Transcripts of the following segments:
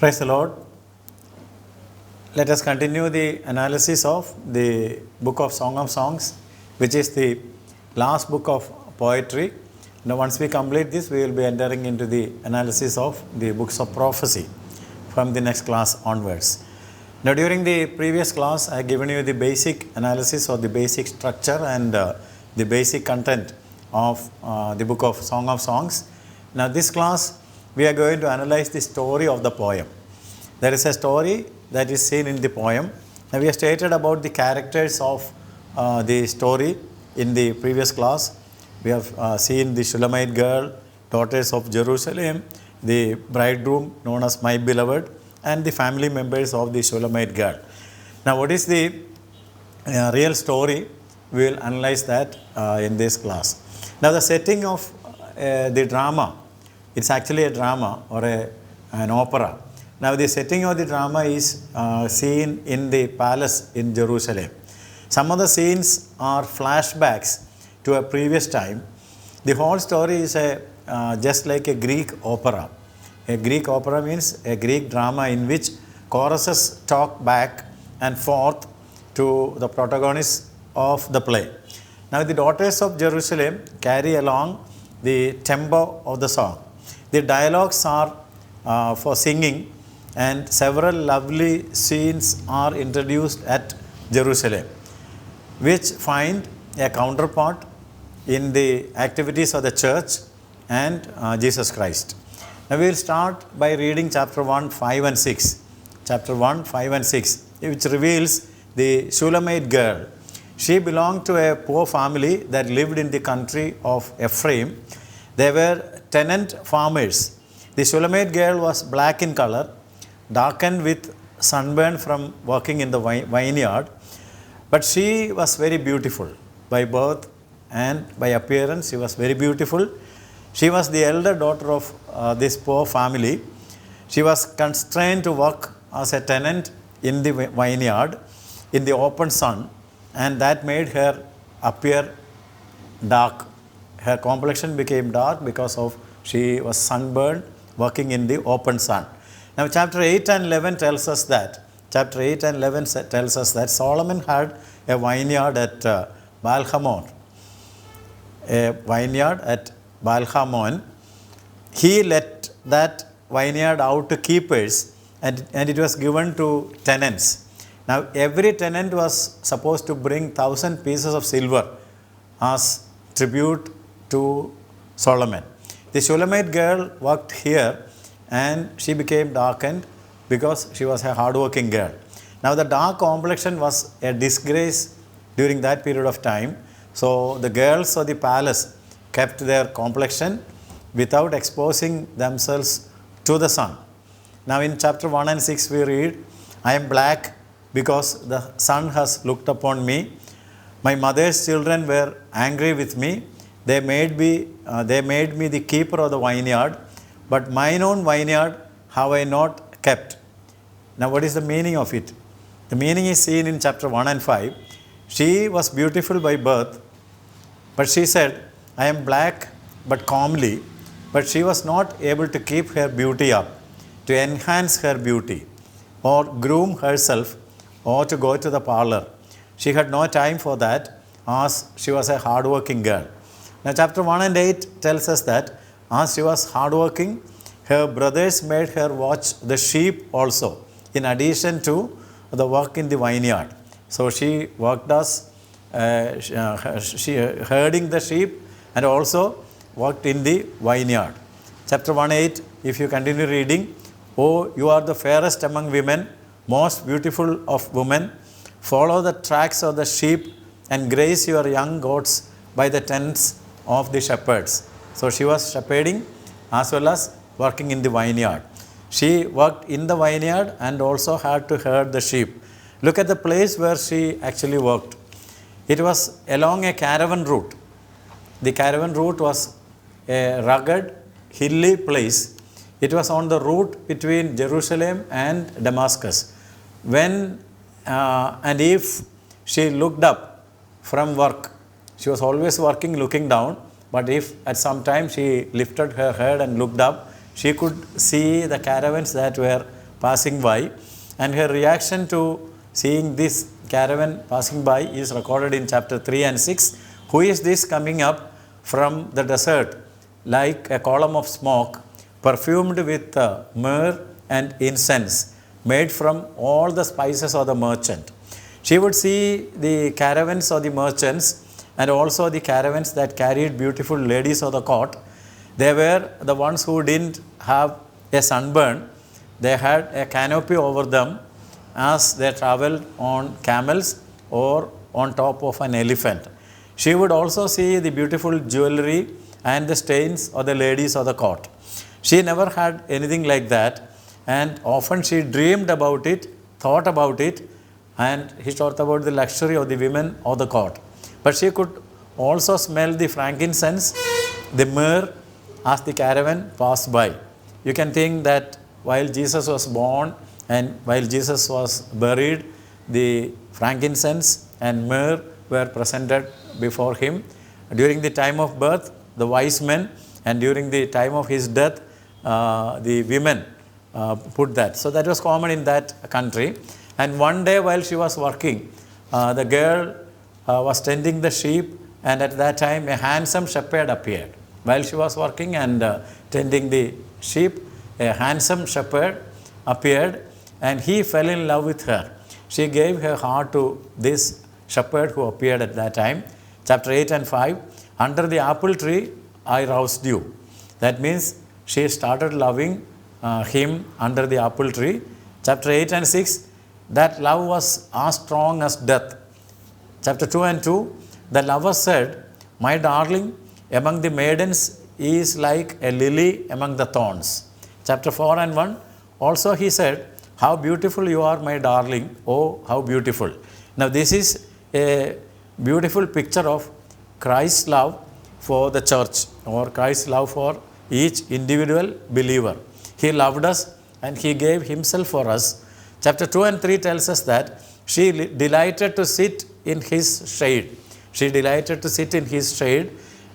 Praise the Lord. Let us continue the analysis of the book of Song of Songs, which is the last book of poetry. Now, once we complete this, we will be entering into the analysis of the books of prophecy from the next class onwards. Now, during the previous class, I have given you the basic analysis or the basic structure and the basic content of the book of Song of Songs. Now, this class, we are going to analyze the story of the poem. There is a story that is seen in the poem. Now, we have stated about the characters of the story in the previous class. We have seen the Shulamite girl, daughters of Jerusalem, the bridegroom known as my beloved, and the family members of the Shulamite girl. Now, what is the real story? We will analyze that in this class. Now, the setting of the drama, it's actually a drama or an opera. Now, the setting of the drama is seen in the palace in Jerusalem. Some of the scenes are flashbacks to a previous time. The whole story is just like a Greek opera. A Greek opera means a Greek drama in which choruses talk back and forth to the protagonists of the play. Now, the daughters of Jerusalem carry along the tempo of the song. The dialogues are for singing, and several lovely scenes are introduced at Jerusalem, which find a counterpart in the activities of the church and Jesus Christ. Now, we will start by reading chapter 1, 5 and 6. Chapter 1, 5 and 6, which reveals the Shulamite girl. She belonged to a poor family that lived in the country of Ephraim. They were tenant farmers. The Shulamite girl was black in color, darkened with sunburn from working in the vineyard, but she was very beautiful by birth and by appearance. She was very beautiful. She was the elder daughter of this poor family. She was constrained to work as a tenant in the vineyard in the open sun, and that made her appear dark. Her complexion became dark because of she was sunburned working in the open sun. Now, chapter 8 and 11 tells us that. Chapter 8 and 11 tells us that Solomon had a vineyard at Baal-Hamon. A vineyard at Baal-Hamon. He let that vineyard out to keepers, and it was given to tenants. Now, every tenant was supposed to bring 1,000 pieces of silver as tribute to Solomon. The Shulamite girl worked here, and she became darkened because she was a hardworking girl. Now, the dark complexion was a disgrace during that period of time. So, the girls of the palace kept their complexion without exposing themselves to the sun. Now, in chapter 1 and 6 we read, I am black because the sun has looked upon me. My mother's children were angry with me. They made me the keeper of the vineyard, but mine own vineyard have I not kept. Now, what is the meaning of it? The meaning is seen in chapter 1 and 5. She was beautiful by birth, but she said, I am black but comely, but she was not able to keep her beauty up, to enhance her beauty, or groom herself, or to go to the parlor. She had no time for that, as she was a hardworking girl. Now, chapter 1 and 8 tells us that as she was hardworking, her brothers made her watch the sheep also, in addition to the work in the vineyard. So, she worked as she herding the sheep and also worked in the vineyard. Chapter 1:8, if you continue reading, oh, you are the fairest among women, most beautiful of women. Follow the tracks of the sheep and graze your young goats by the tents of the shepherds. So, she was shepherding as well as working in the vineyard. She worked in the vineyard and also had to herd the sheep. Look at the place where she actually worked. It was along a caravan route. The caravan route was a rugged, hilly place. It was on the route between Jerusalem and Damascus. When and if she looked up from work, she was always working looking down, but if at some time she lifted her head and looked up, she could see the caravans that were passing by, and her reaction to seeing this caravan passing by is recorded in chapter 3 and 6. Who is this coming up from the desert like a column of smoke, perfumed with myrrh and incense, made from all the spices of the merchant? She would see the caravans of the merchants and also the caravans that carried beautiful ladies of the court. They were the ones who didn't have a sunburn. They had a canopy over them as they traveled on camels or on top of an elephant. She would also see the beautiful jewelry and the stains of the ladies of the court. She never had anything like that, and often she dreamed about it, thought about it, and he thought about the luxury of the women of the court. But she could also smell the frankincense, the myrrh, as the caravan passed by. You can think that while Jesus was born and while Jesus was buried, the frankincense and myrrh were presented before him. During the time of birth, the wise men, and during the time of his death, the women put that. So that was common in that country. And one day while she was working, the girl was tending the sheep, and at that time a handsome shepherd appeared. While she was working and tending the sheep, a handsome shepherd appeared, and he fell in love with her. She gave her heart to this shepherd who appeared at that time. Chapter 8 and 5, under the apple tree I roused you. That means she started loving him under the apple tree. Chapter 8 and 6, that love was as strong as death. Chapter 2 and 2, the lover said, my darling among the maidens is like a lily among the thorns. Chapter 4 and 1, also he said, how beautiful you are, my darling, oh, how beautiful. Now this is a beautiful picture of Christ's love for the church, or Christ's love for each individual believer. He loved us and he gave himself for us. Chapter 2 and 3 tells us that she delighted to sit in his shade. She delighted to sit in his shade.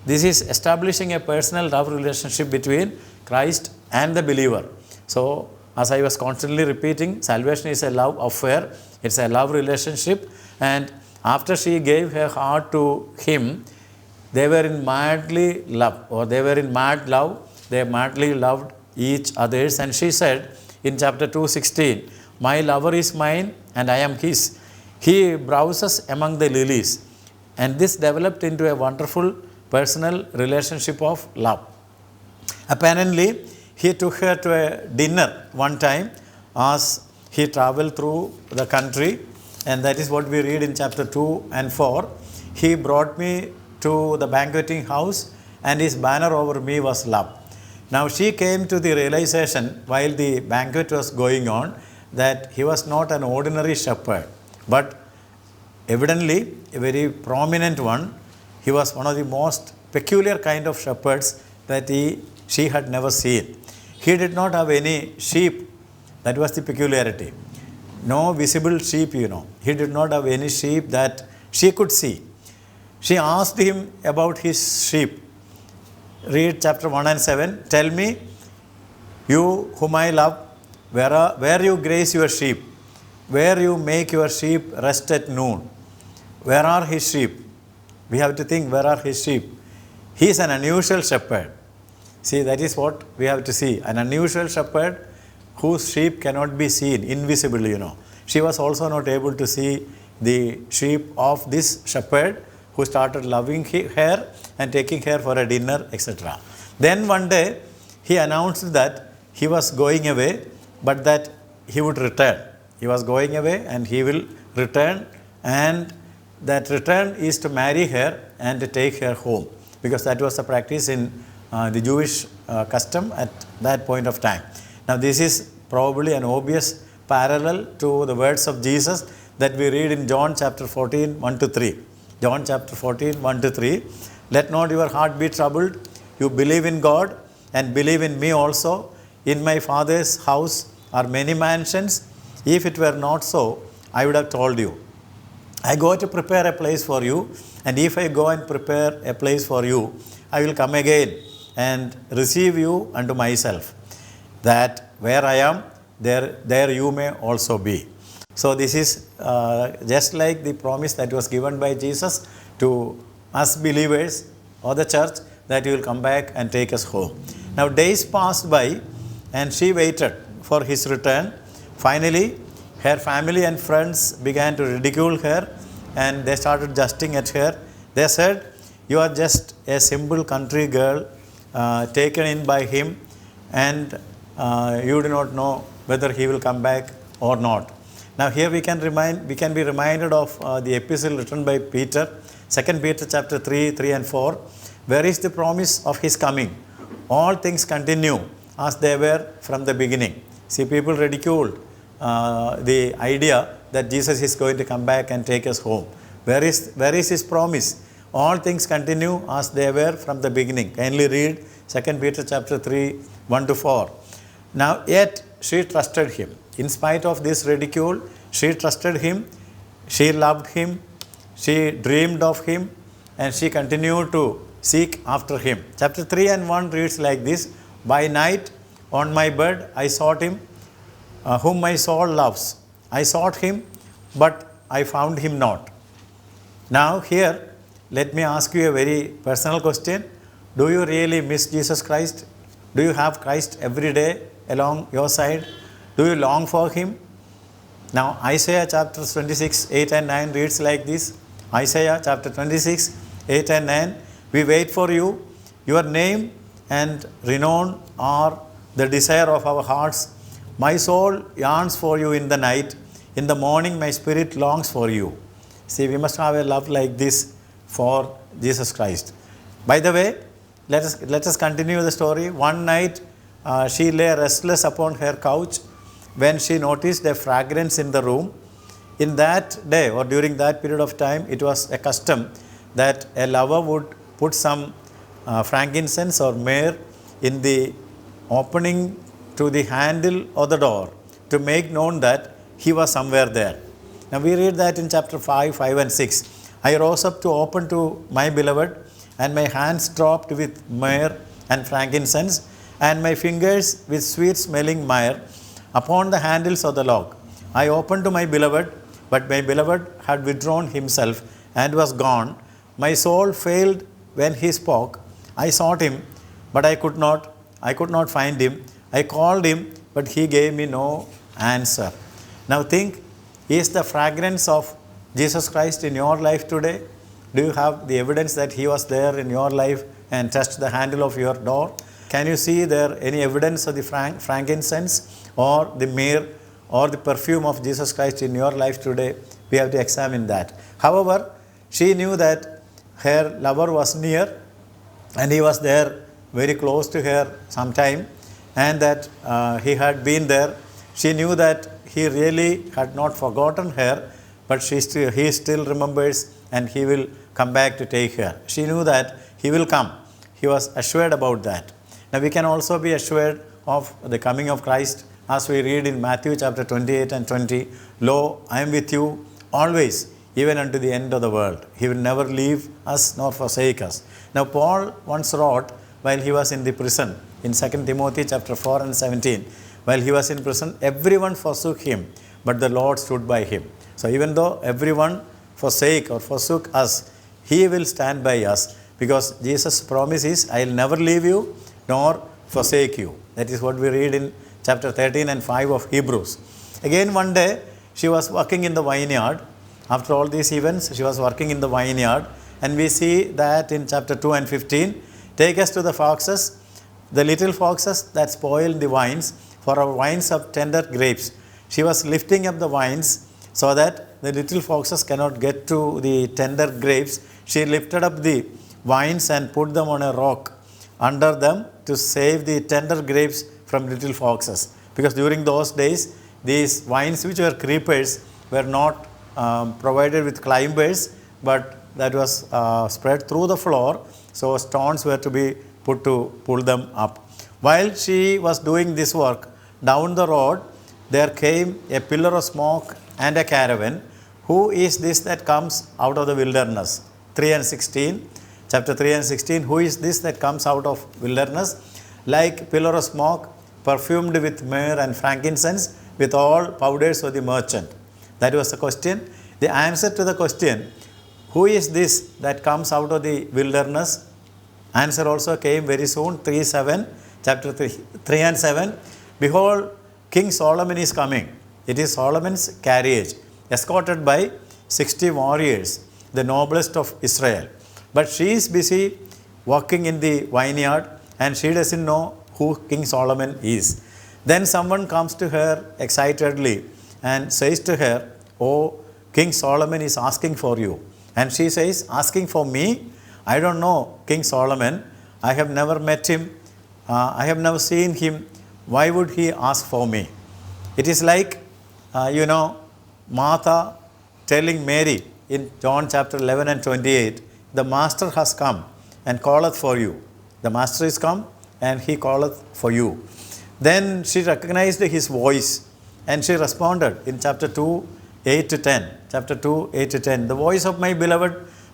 This is establishing a personal love relationship between Christ and the believer. So, as I was constantly repeating, salvation is a love affair. It's a love relationship. And after she gave her heart to him, they were in madly love, or they were in mad love. They madly loved each others. And she said in chapter 2:16, my lover is mine and I am his. He browses among the lilies. And this developed into a wonderful personal relationship of love. Apparently, he took her to a dinner one time as he traveled through the country, and that is what we read in chapter 2 and 4. He brought me to the banqueting house, and his banner over me was love. Now she came to the realization while the banquet was going on that he was not an ordinary shepherd, but evidently a very prominent one. He was one of the most peculiar kind of shepherds that she had never seen. He did not have any sheep. That was the peculiarity. No visible sheep, He did not have any sheep that she could see. She asked him about his sheep. Read chapter 1 and 7. Tell me, you whom I love, where you graze your sheep, where you make your sheep rest at noon. Where are his sheep? We have to think, where are his sheep? He is an unusual shepherd. See, that is what we have to see. An unusual shepherd whose sheep cannot be seen, invisible, She was also not able to see the sheep of this shepherd who started loving her and taking her for a dinner, etc. Then one day, he announced that he was going away, but that he would return. He was going away and he will return, and that return is to marry her and to take her home, because that was the practice in the Jewish custom at that point of time. Now this is probably an obvious parallel to the words of Jesus that we read in John chapter 14, 1 to 3. John chapter 14, 1 to 3. Let not your heart be troubled. You believe in God and believe in me also. In my Father's house are many mansions. If it were not so, I would have told you. I go to prepare a place for you, and if I go and prepare a place for you, I will come again and receive you unto myself, that where I am, there you may also be. So this is just like the promise that was given by Jesus to us believers or the church, that he will come back and take us home. Now days passed by and she waited for his return. Finally, her family and friends began to ridicule her and they started jesting at her. They said, "You are just a simple country girl taken in by him, and you do not know whether he will come back or not." Now here we can be reminded of the epistle written by Peter, 2 Peter chapter 3, 3 and 4. Where is the promise of his coming? All things continue as they were from the beginning. See, people ridiculed the idea that Jesus is going to come back and take us home. Where is his promise? All things continue as they were from the beginning. Kindly read 2 Peter chapter 3, 1 to 4. Now yet she trusted him. In spite of this ridicule, she trusted him, she loved him, she dreamed of him, and she continued to seek after him. Chapter 3 and 1 reads like this: "By night on my bed I sought him, whom my soul loves. I sought him, but I found him not." Now here, let me ask you a very personal question. Do you really miss Jesus Christ? Do you have Christ every day along your side? Do you long for him? Now Isaiah chapter 26, 8 and 9 reads like this. Isaiah chapter 26, 8 and 9. "We wait for you. Your name and renown are the desire of our hearts. My soul yearns for you in the night. In the morning my spirit longs for you." See, we must have a love like this for Jesus Christ. By the way, let us continue the story. One night she lay restless upon her couch when she noticed a fragrance in the room. In that day or during that period of time, it was a custom that a lover would put some frankincense or myrrh in the opening to the handle of the door to make known that he was somewhere there. Now we read that in chapter 5, 5 and 6. "I rose up to open to my beloved, and my hands dropped with myrrh and frankincense, and my fingers with sweet smelling myrrh upon the handles of the lock. I opened to my beloved, but my beloved had withdrawn himself and was gone. My soul failed when he spoke. I sought him, but I could not find him. I called him, but he gave me no answer." Now think, is the fragrance of Jesus Christ in your life today? Do you have the evidence that he was there in your life and touched the handle of your door? Can you see there any evidence of the frankincense or the myrrh or the perfume of Jesus Christ in your life today? We have to examine that. However, she knew that her lover was near and he was there very close to her sometime, and that he had been there. She knew that he really had not forgotten her, but he still remembers and he will come back to take her. She knew that he will come. He was assured about that. Now we can also be assured of the coming of Christ as we read in Matthew chapter 28 and 20. "Lo, I am with you always, even unto the end of the world. He will never leave us nor forsake us." Now Paul once wrote while he was in the prison in 2 Timothy chapter 4 and 17. While he was in prison, everyone forsook him, but the Lord stood by him. So even though everyone forsook us, he will stand by us, because Jesus' promise is, "I will never leave you nor forsake you." That is what we read in chapter 13 and 5 of Hebrews. Again one day, she was working in the vineyard. After all these events, she was working in the vineyard, and we see that in chapter 2 and 15, "Take us to the foxes, the little foxes that spoil the vines, for our vines are tender grapes." She was lifting up the vines so that the little foxes cannot get to the tender grapes. She lifted up the vines and put them on a rock under them to save the tender grapes from little foxes. Because during those days, these vines, which were creepers, were not provided with climbers, but that was spread through the floor, so stones were to be put to pull them up. While she was doing this work, down the road there came a pillar of smoke and a caravan. "Who is this that comes out of the wilderness?" 3 and 16, chapter 3 and 16, "Who is this that comes out of wilderness? Like pillar of smoke perfumed with myrrh and frankincense, with all powders of the merchant. That was the question. The answer to the question, who is this that comes out of the wilderness? Answer also came very soon, 3:7, chapter 3 and 7. Behold, King Solomon is coming. It is Solomon's carriage, escorted by 60 warriors, the noblest of Israel. But she is busy walking in the vineyard, and she doesn't know who King Solomon is. Then someone comes to her excitedly and says to her, "Oh, King Solomon is asking for you." And she says, "Asking for me? I don't know King Solomon. I have never met him. I have never seen him. Why would he ask for me?" It is like, Martha telling Mary in John chapter 11 and 28, "The Master has come and calleth for you." The Master is come and he calleth for you. Then she recognized his voice and she responded in chapter 2, 8 to 10. Chapter 2, 8 to 10. "The voice of my beloved,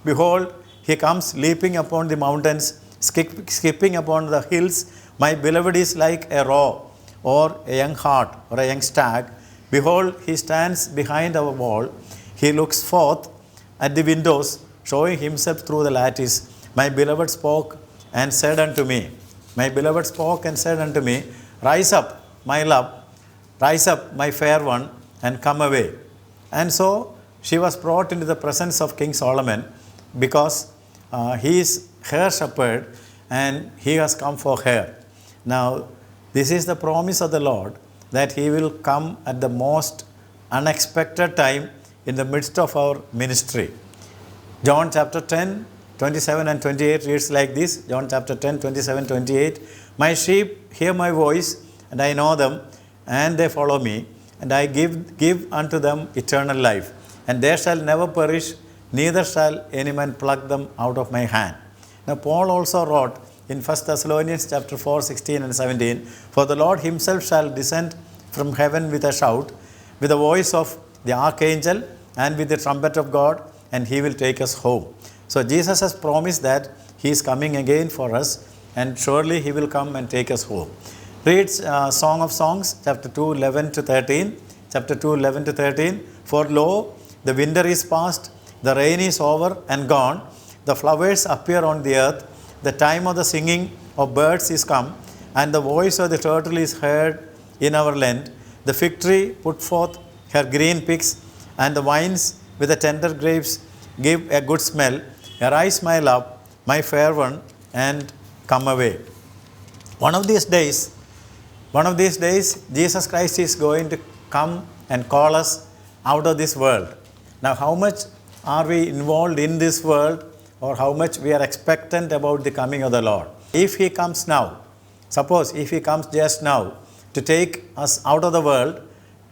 behold, he comes leaping upon the mountains, skipping upon the hills. My beloved is like a roe or a young hart or a young stag. Behold, he stands behind our wall. He looks forth at the windows, showing himself through the lattice. My beloved spoke and said unto me, My beloved spoke and said unto me, Rise up, my love, rise up, my fair one, and come away." And so she was brought into the presence of King Solomon because he is her shepherd and he has come for her. Now, this is the promise of the Lord, that he will come at the most unexpected time in the midst of our ministry. John chapter 10, 27 and 28 reads like this. John chapter 10, 27, 28. "My sheep hear my voice, and I know them, and they follow me, and I give unto them eternal life, and they shall never perish, neither shall any man pluck them out of my hand." Now Paul also wrote in 1 Thessalonians chapter 4, 16 and 17, "For the Lord himself shall descend from heaven with a shout, with the voice of the archangel, and with the trumpet of God, and he will take us home." So Jesus has promised that he is coming again for us, and surely he will come and take us home. Read Song of Songs, chapter 2, 11 to 13. Chapter 2, 11 to 13. "For lo, the winter is past, the rain is over and gone, the flowers appear on the earth, the time of the singing of birds is come, and the voice of the turtle is heard in our land. The fig tree put forth her green pigs, and the vines with the tender grapes give a good smell. Arise, my love, my fair one, and come away." One of these days, Jesus Christ is going to come and call us out of this world. Now, how much are we involved in this world, or how much we are expectant about the coming of the Lord? If he comes now, suppose if he comes just now to take us out of the world,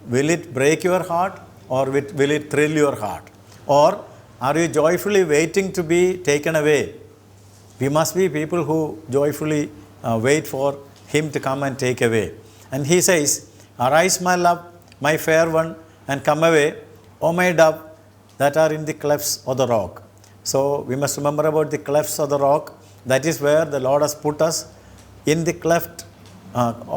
will it break your heart, or will it thrill your heart? Or are you joyfully waiting to be taken away? We must be people who joyfully wait for him to come and take away. And he says, "Arise, my love, my fair one, and come away, O my dove, that are in the clefts of the rock." So we must remember about the clefts of the rock. That is where the Lord has put us, in the cleft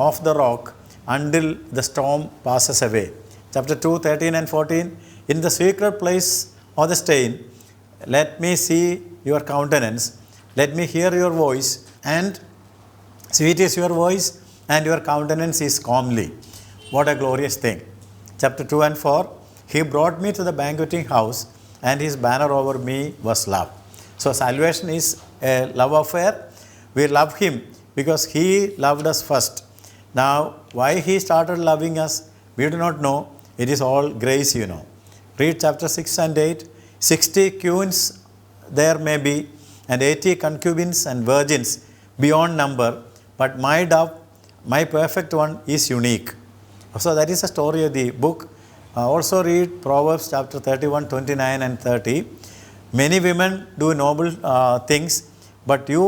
of the rock, until the storm passes away. Chapter 2, 13 and 14. "In the secret place of the stain, let me see your countenance. Let me hear your voice, and sweet is your voice, and your countenance is comely." What a glorious thing. Chapter 2 and 4. "He brought me to the banqueting house, and his banner over me was love." So salvation is a love affair. We love him because he loved us first. Now, why he started loving us, we do not know. It is all grace, Read chapter 6 and 8. 60 queens there may be, and 80 concubines and virgins beyond number, but my dove, my perfect one, is unique. So that is the story of the book. Also read Proverbs chapter 31, 29 and 30. "Many women do noble things, but you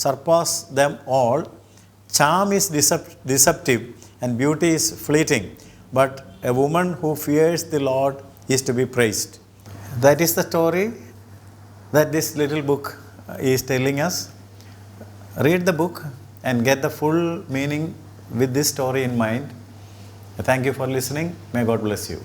surpass them all. Charm is deceptive, and beauty is fleeting, but a woman who fears the Lord is to be praised." That is the story that this little book is telling us. Read the book and get the full meaning with this story in mind. Thank you for listening. May God bless you.